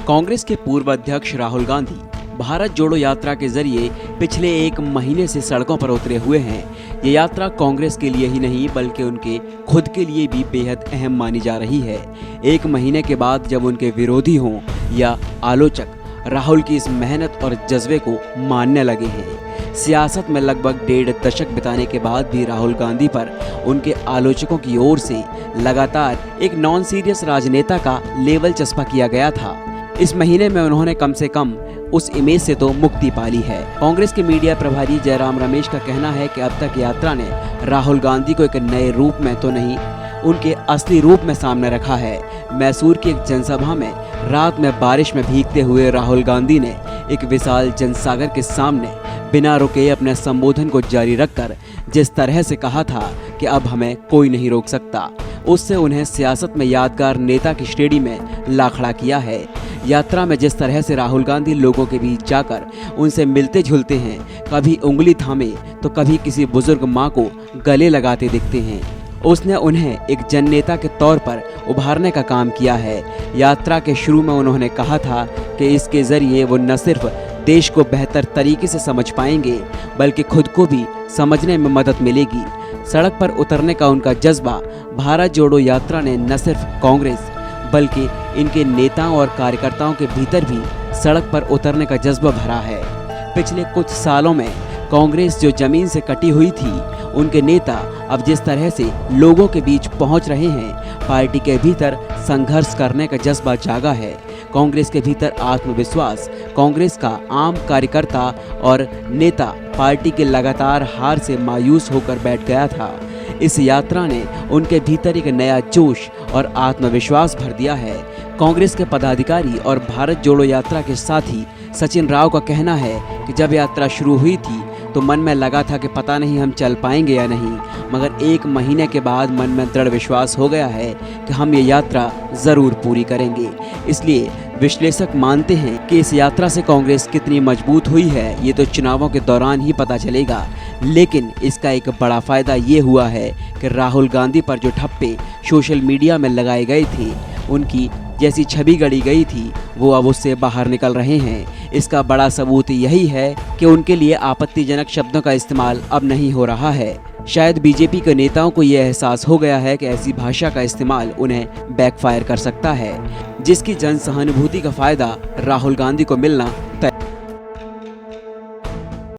कांग्रेस के पूर्व अध्यक्ष राहुल गांधी भारत जोड़ो यात्रा के जरिए पिछले एक महीने से सड़कों पर उतरे हुए हैं। ये यात्रा कांग्रेस के लिए ही नहीं बल्कि उनके खुद के लिए भी बेहद अहम मानी जा रही है। एक महीने के बाद जब उनके विरोधी हों या आलोचक राहुल की इस मेहनत और जज्बे को मानने लगे हैं। सियासत में लगभग 1.5 दशक बिताने के बाद भी राहुल गांधी पर उनके आलोचकों की ओर से लगातार एक नॉन सीरियस राजनेता का लेवल चस्पा किया गया था। इस महीने में उन्होंने कम से कम उस इमेज से तो मुक्ति पाली है। कांग्रेस के मीडिया प्रभारी जयराम रमेश का कहना है कि अब तक यात्रा ने राहुल गांधी को एक नए रूप में तो नहीं, उनके असली रूप में सामने रखा है। मैसूर की एक जनसभा में रात में बारिश में भीगते हुए राहुल गांधी ने एक विशाल जनसागर के सामने बिना रुके अपने संबोधन को जारी रखकर जिस तरह से कहा था कि अब हमें कोई नहीं रोक सकता, उससे उन्हें सियासत में यादगार नेता की श्रेणी में ला खड़ा किया है। यात्रा में जिस तरह से राहुल गांधी लोगों के बीच जाकर उनसे मिलते जुलते हैं, कभी उंगली थामे तो कभी किसी बुजुर्ग माँ को गले लगाते दिखते हैं, उसने उन्हें एक जननेता के तौर पर उभारने का काम किया है। यात्रा के शुरू में उन्होंने कहा था कि इसके जरिए वो न सिर्फ देश को बेहतर तरीके से समझ पाएंगे बल्कि खुद को भी समझने में मदद मिलेगी। सड़क पर उतरने का उनका जज्बा भारत जोड़ो यात्रा ने न सिर्फ कांग्रेस बल्कि इनके नेताओं और कार्यकर्ताओं के भीतर भी सड़क पर उतरने का जज्बा भरा है। पिछले कुछ सालों में कांग्रेस जो जमीन से कटी हुई थी, उनके नेता अब जिस तरह से लोगों के बीच पहुंच रहे हैं, पार्टी के भीतर संघर्ष करने का जज्बा जागा है। कांग्रेस के भीतर आत्मविश्वास, कांग्रेस का आम कार्यकर्ता और नेता पार्टी के लगातार हार से मायूस होकर बैठ गया था। इस यात्रा ने उनके भीतर एक नया जोश और आत्मविश्वास भर दिया है। कांग्रेस के पदाधिकारी और भारत जोड़ो यात्रा के साथी सचिन राव का कहना है कि जब यात्रा शुरू हुई थी तो मन में लगा था कि पता नहीं हम चल पाएंगे या नहीं, मगर एक महीने के बाद मन में दृढ़ विश्वास हो गया है कि हम ये यात्रा ज़रूर पूरी करेंगे। इसलिए विश्लेषक मानते हैं कि इस यात्रा से कांग्रेस कितनी मजबूत हुई है ये तो चुनावों के दौरान ही पता चलेगा, लेकिन इसका एक बड़ा फायदा ये हुआ है कि राहुल गांधी पर जो ठप्पे सोशल मीडिया में लगाए गए थे, उनकी जैसी छवि गढ़ी गई थी, वो अब उससे बाहर निकल रहे हैं। इसका बड़ा सबूत यही है कि उनके लिए आपत्तिजनक शब्दों का इस्तेमाल अब नहीं हो रहा है। शायद बीजेपी के नेताओं को यह एहसास हो गया है कि ऐसी भाषा का इस्तेमाल उन्हें बैकफायर कर सकता है, जिसकी जन सहानुभूति का फायदा राहुल गांधी को मिलना तय